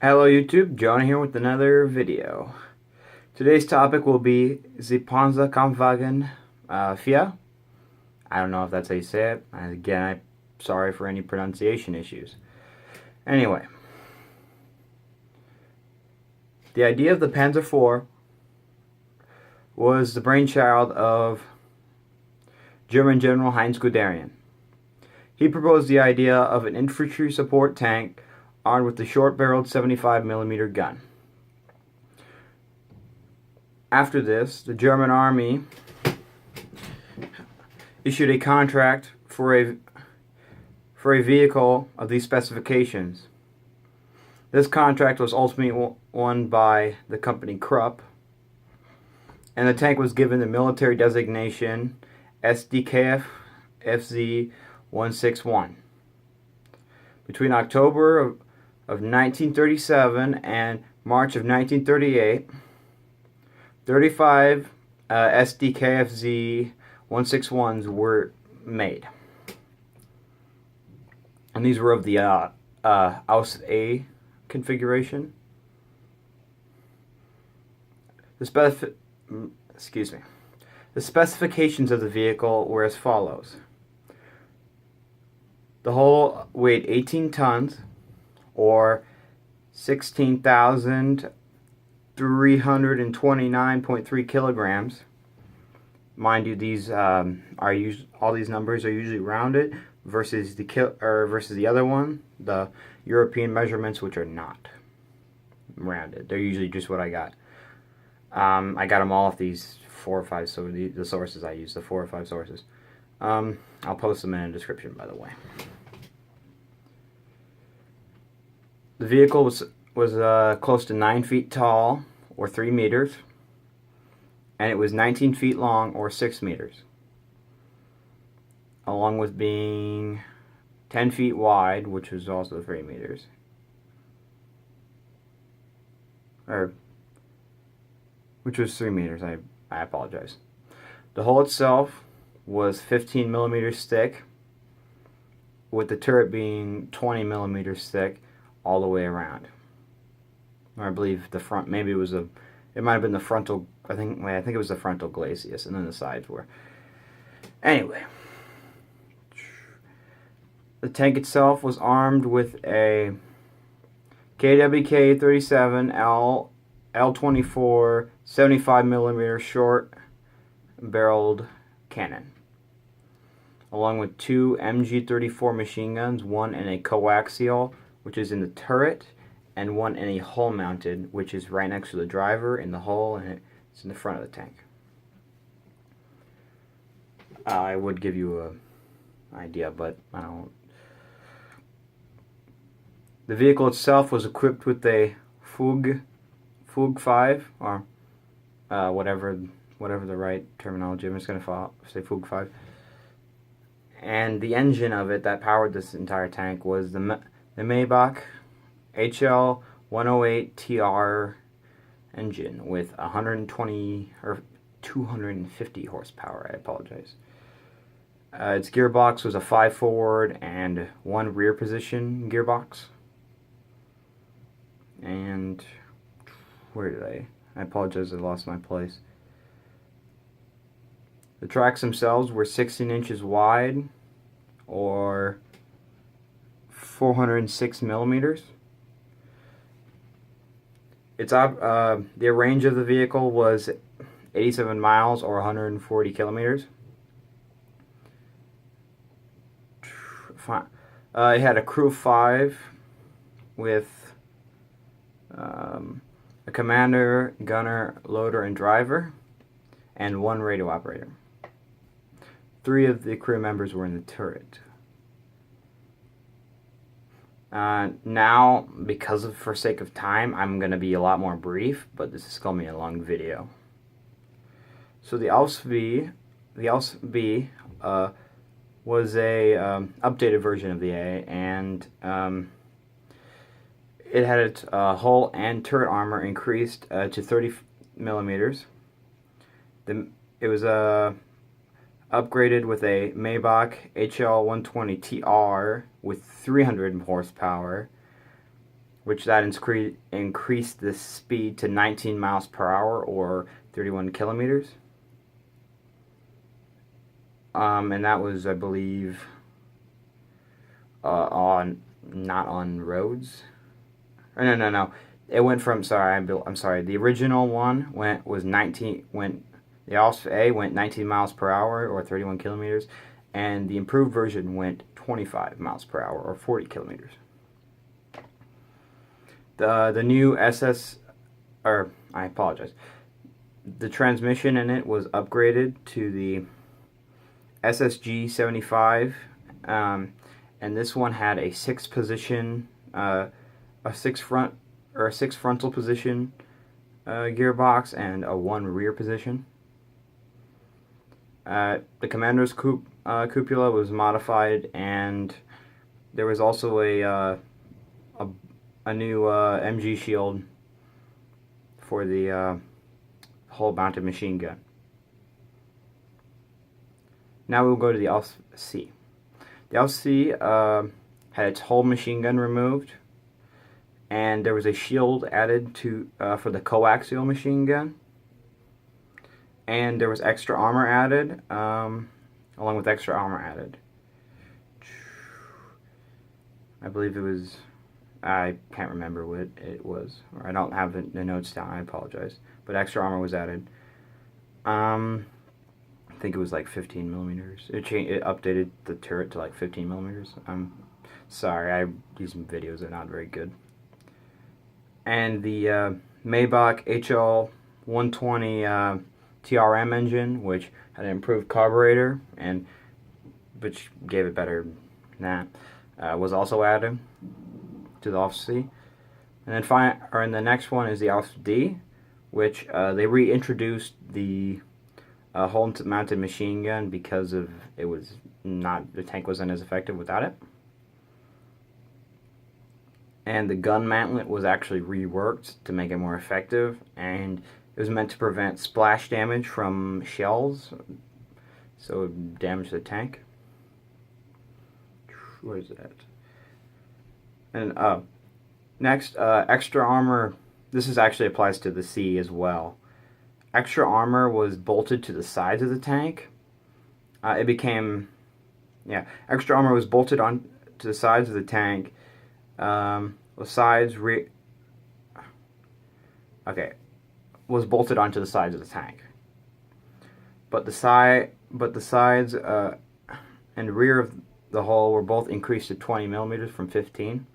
Hello YouTube, Jonah here with another video. Today's topic will be the Panzer Kampfwagen 4. I don't know if that's how you say it. Again, I'm sorry for any pronunciation issues. Anyway, the idea of the Panzer IV was the brainchild of German General Heinz Guderian. He proposed the idea of an infantry support tank armed with a short-barreled 75mm gun. After this, the German army issued a contract for a vehicle of these specifications. This contract was ultimately won by the company Krupp, and the tank was given the military designation SDKF FZ 161. Between October of 1937 and March of 1938, 35 SDKFZ 161s were made. And these were of the Aus A configuration. The specifications of the vehicle were as follows. The hull weighed 18 tons, or 16,329.3 kilograms. Mind you, these all these numbers are usually rounded versus the other one, the European measurements, which are not rounded. They're usually just what I got. I got them all off these 4 or 5. So the sources I use, the 4 or 5 sources. I'll post them in the description, by the way. The vehicle was close to 9 feet tall, or 3 meters, and it was 19 feet long, or 6 meters, along with being 10 feet wide, which was also 3 meters. Which was 3 meters, I apologize. The hull itself was 15 millimeters thick, with the turret being 20 millimeters thick all the way around. Or I believe the front, maybe it might have been the frontal, I think it was the frontal glacis, and then the sides were. Anyway, the tank itself was armed with a KWK 37L L24 75mm short barreled cannon, along with 2 MG34 machine guns, one in a coaxial, which is in the turret, and one in a hull mounted, which is right next to the driver in the hull, and it's in the front of the tank. I would give you an idea, but I don't. The vehicle itself was equipped with a Fug 5, or whatever the right terminology. I'm just going to say Fug 5. And the engine of it that powered this entire tank was the Maybach HL 108TR engine with 120 or 250 horsepower. I apologize. Its gearbox was a 5 forward and 1 rear position gearbox. And where did I apologize, I lost my place. The tracks themselves were 16 inches wide, or 406 millimeters. The range of the vehicle was 87 miles, or 140 kilometers. It had a crew of 5 with a commander, gunner, loader, and driver, and 1 radio operator. 3 of the crew members were in the turret. Now, for sake of time, I'm going to be a lot more brief, but this is going to be a long video. So the Aus B was a updated version of the A, and it had its hull and turret armor increased to 30 millimeters. It was upgraded with a Maybach HL 120TR with 300 horsepower, which that increased the speed to 19 miles per hour or 31 kilometers. And that was, I believe, on not on roads. No. It went from I'm sorry. The original one was 19 went the Alpha A went 19 miles per hour or 31 kilometers, and the improved version went 25 miles per hour or 40 kilometers. The new I apologize. The transmission in it was upgraded to the SSG 75, and this one had a six frontal position gearbox and a one rear position. The commander's cupola was modified, and there was also a new MG shield for the hull mounted machine gun. Now we'll go to the Alpha C. The Alpha C had its whole machine gun removed, and there was a shield added to for the coaxial machine gun, and there was extra armor added, along with extra armor added. I believe it was, I can't remember what it was, or I don't have the notes down, I apologize, but extra armor was added. I think it was like 15 millimeters. It updated the turret to like 15 millimeters. I'm sorry, these videos are not very good. And the Maybach HL 120 TRM engine, which had an improved carburetor and which gave it better than that, was also added to the Alpha C. And then the next one is the Alpha D, which they reintroduced the hull mounted machine gun because of the tank wasn't as effective without it. And the gun mantlet was actually reworked to make it more effective, and it was meant to prevent splash damage from shells, so it would damage the tank. Where is that? And next, extra armor. This actually applies to the C as well. Extra armor was bolted to the sides of the tank. Extra armor was bolted on to the sides of the tank. Was bolted onto the sides of the tank. But the sides and rear of the hull were both increased to 20 millimeters from 15.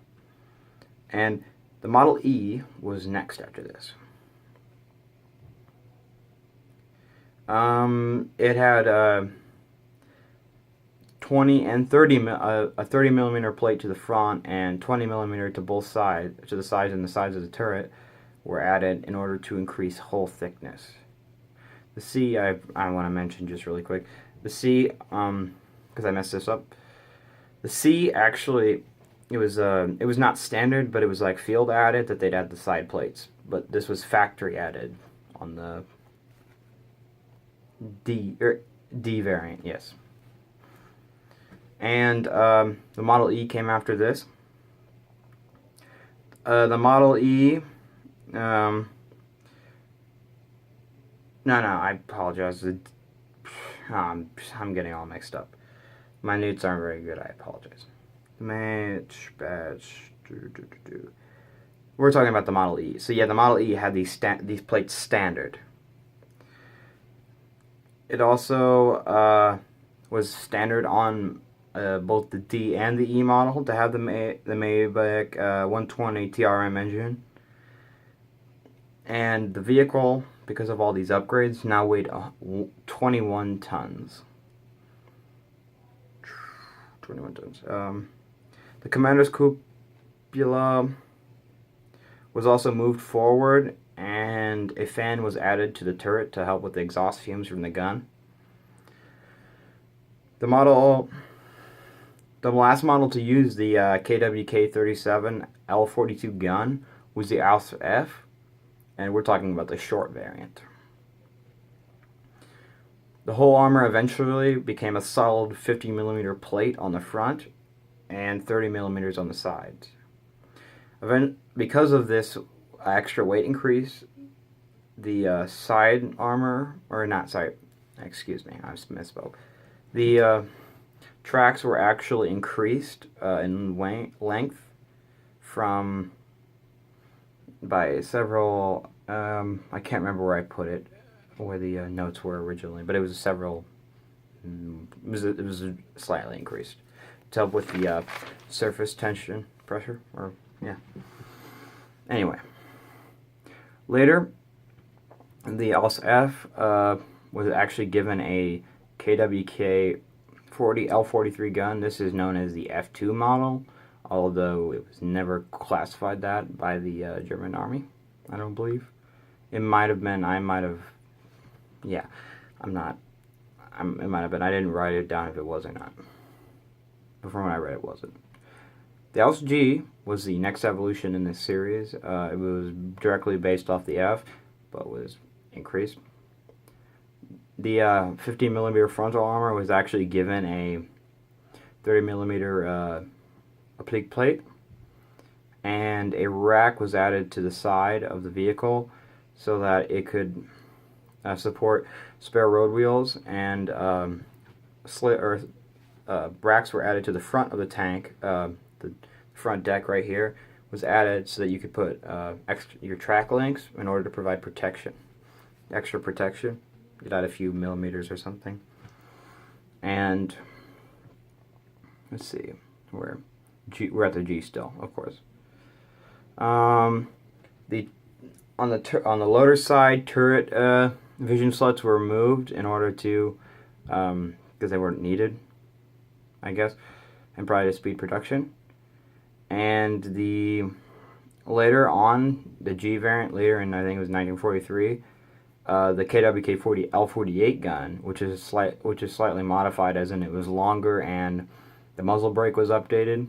And the Model E was next after this. It had 20 and 30 a 30 millimeter plate to the front and 20 millimeter to both sides, to the sides and the sides of the turret were added in order to increase hull thickness. The C, I want to mention just really quick. The C, because I messed this up. The C actually, it was not standard, but it was like field added that they'd add the side plates. But this was factory added on the D variant, yes. And the Model E came after this. The Model E, no, I apologize. I'm getting all mixed up. My notes aren't very good, I apologize. We're talking about the Model E. So yeah, the Model E had these plates standard. It also was standard on both the D and the E model to have the Maybach 120 TRM engine. And the vehicle, because of all these upgrades, now weighed 21 tons. 21 tons. The commander's cupola was also moved forward, and a fan was added to the turret to help with the exhaust fumes from the gun. The last model to use the KWK-37 L42 gun was the Alpha F, and we're talking about the short variant. The whole armor eventually became a solid 50 millimeter plate on the front and 30 millimeters on the sides. Because of this extra weight increase, the side armor, or not side, excuse me, I misspoke. The tracks were actually increased in length from by several. I can't remember where I put it, where the notes were originally, but it was several. It was slightly increased to help with the surface tension pressure, or yeah. Anyway, later, the ALS-F was actually given a KWK 40 L43 gun. This is known as the F2 model, although it was never classified that by the German army, I don't believe. It might have been, I might have, yeah, I'm not, it might have been, I didn't write it down if it was or not. But from when I read it wasn't. The ALS-G was the next evolution in this series. It was directly based off the F, but was increased. The 15 millimeter frontal armor was actually given a 30 millimeter oblique plate, and a rack was added to the side of the vehicle so that it could support spare road wheels, and racks were added to the front of the tank. The front deck right here was added so that you could put your track links in order to provide protection, extra protection. You'd add a few millimeters or something. And let's see, we're at the G still, of course. On the loader side, turret vision slits were removed in order to because they weren't needed, I guess, and probably to speed production. And later on, the G variant, later in, I think it was 1943, the KWK-40 L48 gun, which is slightly modified, as in it was longer and the muzzle brake was updated,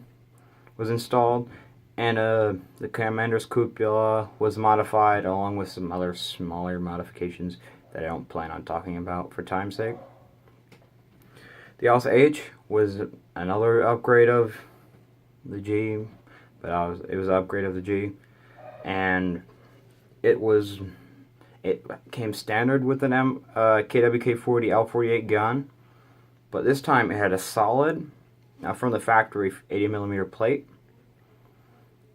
was installed, and the commander's cupola was modified, along with some other smaller modifications that I don't plan on talking about for time's sake. The ALS-H was another upgrade of the G, but it was an upgrade of the G, and it came standard with an KWK-40 L48 gun, but this time it had a solid, from the factory, 80 millimeter plate,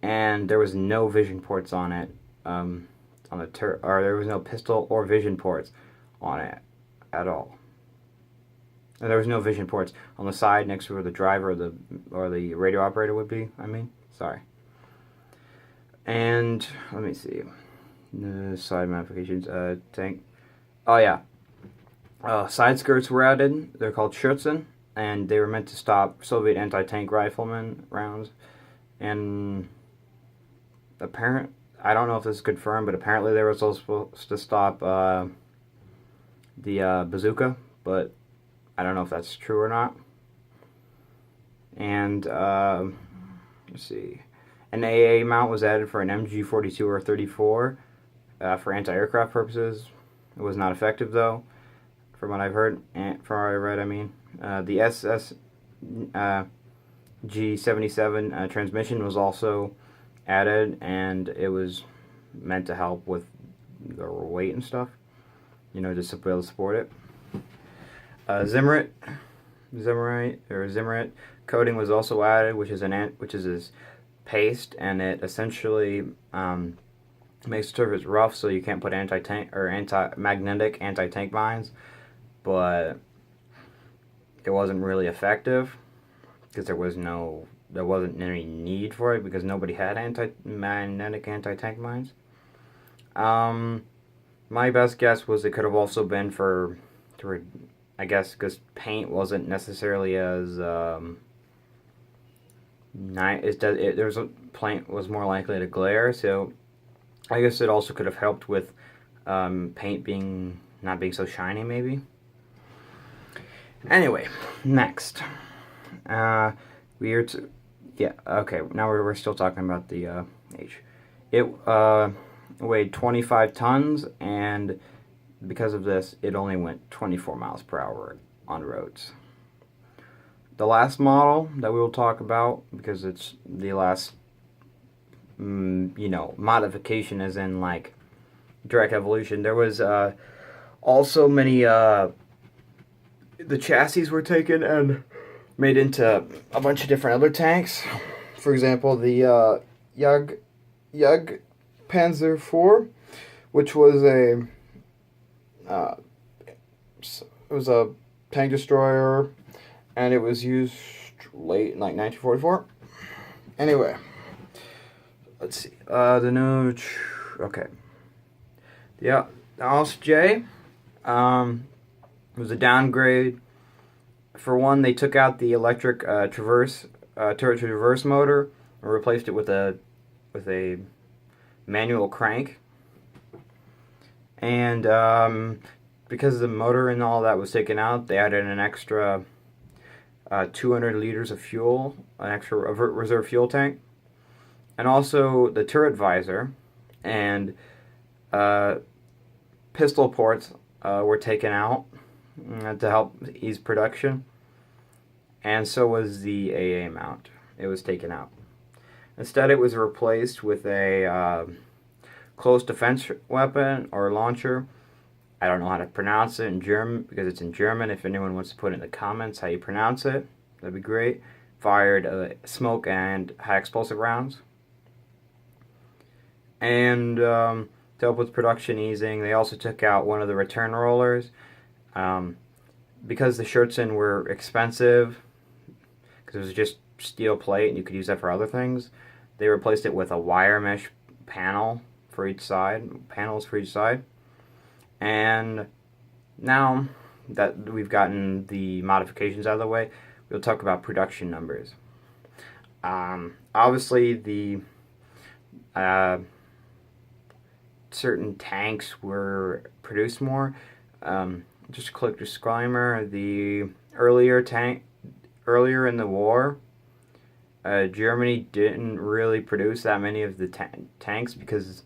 and there was no vision ports on it, there was no pistol or vision ports on it at all. And there was no vision ports on the side next to where the driver or the radio operator would be. Sorry. And let me see. The side modifications, tank. Oh yeah. Side skirts were added. They're called Schützen, and they were meant to stop Soviet anti-tank riflemen rounds. And I don't know if this is confirmed, but apparently they were supposed to stop the bazooka, but I don't know if that's true or not. And let's see, an AA mount was added for an MG42 or 34 for anti-aircraft purposes. It was not effective though, from what I've heard, and from what I read. The SSG-77 transmission was also added, and it was meant to help with the weight and stuff, just to be able to support it. Zimmerit coating was also added, which is this paste, and it essentially makes the surface rough, so you can't put magnetic anti-tank mines. But it wasn't really effective because there wasn't any need for it, because nobody had magnetic anti-tank mines. My best guess was it could have also been I guess because paint wasn't necessarily as paint was more likely to glare, so I guess it also could have helped with paint not being so shiny, maybe. Anyway, next, now we're still talking about the H. It weighed 25 tons, and because of this, it only went 24 miles per hour on roads. The last model that we will talk about, because it's the last modification as in like direct evolution. There was also many the chassis were taken and made into a bunch of different other tanks. For example, the Yug Panzer IV, which was a tank destroyer, and it was used late in like 1944. Anyway, let's see. Okay. Yeah, the J was a downgrade. For one, they took out the electric turret traverse motor and replaced it with a manual crank. And because the motor and all that was taken out, they added an extra 200 liters of fuel, an extra reserve fuel tank, and also the turret visor and pistol ports were taken out to help ease production, and so was the AA mount. It was taken out. Instead, it was replaced with a close defense weapon or launcher. I don't know how to pronounce it in German because it's in German. If anyone wants to put in the comments how you pronounce it, that'd be great. Fired smoke and high explosive rounds. And to help with production easing, they also took out one of the return rollers. Because the Scherzen were expensive, because it was just steel plate and you could use that for other things, they replaced it with a wire mesh panels for each side. And now that we've gotten the modifications out of the way, we'll talk about production numbers. Obviously, the certain tanks were produced more. Just a quick disclaimer: the earlier in the war, Germany didn't really produce that many of the tanks because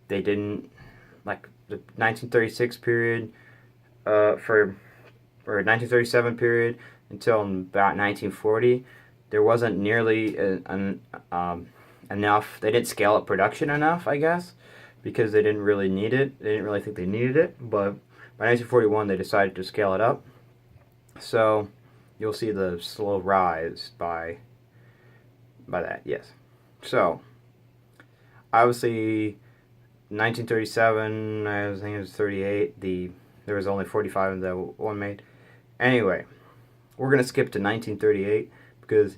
they didn't, like the 1936 period, or 1937 period until about 1940, there wasn't nearly enough. They didn't scale up production enough, I guess, because they didn't really need it. They didn't really think they needed it, but by 1941 they decided to scale it up. So you'll see the slow rise by that, yes. So obviously 1937, I think it was 38, there was only 45 of the one made. Anyway, we're going to skip to 1938 because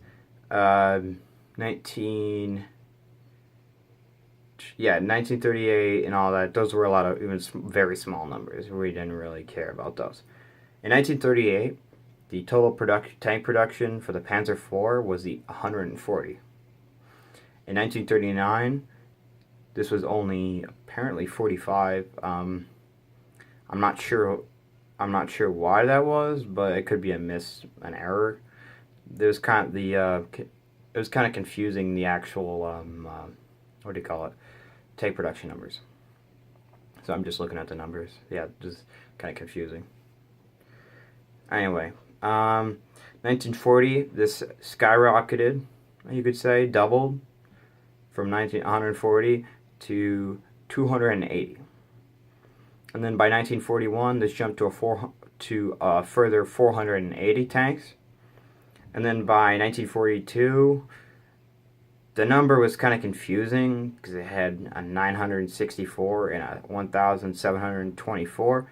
1938 and all that, those were a lot of even very small numbers. We didn't really care about those. In 1938, the total tank production for the Panzer IV was 140. In 1939, this was only apparently 45. I'm not sure why that was, but it could be an error. It was kind of confusing, the actual what do you call it? Tank production numbers. So I'm just looking at the numbers. Yeah, just kind of confusing. Anyway, 1940, this skyrocketed, you could say, doubled from 140 to 280. And then by 1941, this jumped to a further 480 tanks. And then by 1942, the number was kind of confusing because it had a 964 and a 1,724.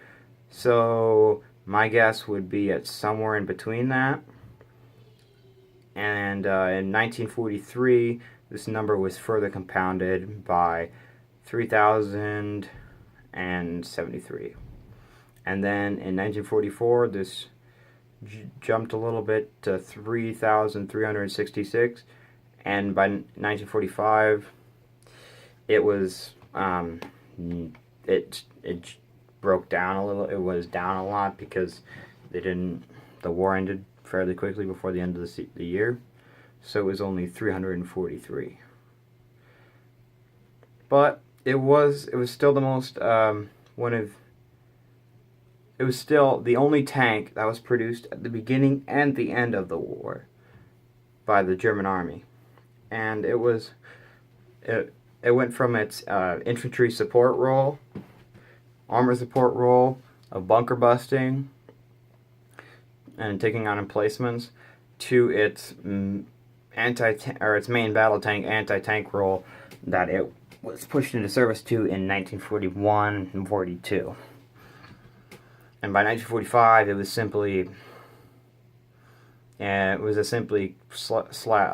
So my guess would be at somewhere in between that. And in 1943, this number was further compounded by 3,073. And then in 1944, this jumped a little bit to 3,366. And by 1945, it was it broke down a little. It was down a lot because the war ended fairly quickly before the end of the year, so it was only 343. But it was still the most it was still the only tank that was produced at the beginning and the end of the war by the German army. And it was It went from its infantry support role, armor support role, of bunker busting and taking on emplacements, to its its main battle tank anti-tank role that it was pushed into service to in 1941 and 42. And by 1945, it was simply a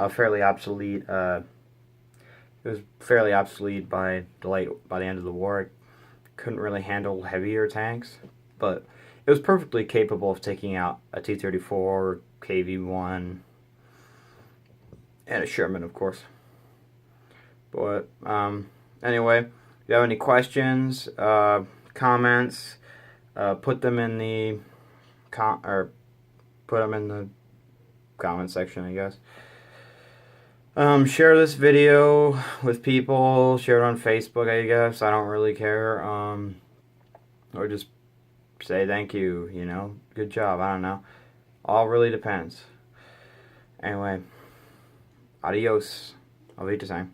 fairly obsolete. It was fairly obsolete by the end of the war. It couldn't really handle heavier tanks, but it was perfectly capable of taking out a T-34, KV-1, and a Sherman, of course. But anyway, if you have any questions, comments, put them in the comment section, I guess. Share this video with people. Share it on Facebook, I guess. I don't really care. Or just say thank you, you know. Good job. I don't know. All really depends. Anyway, adios. Auf Wiedersehen.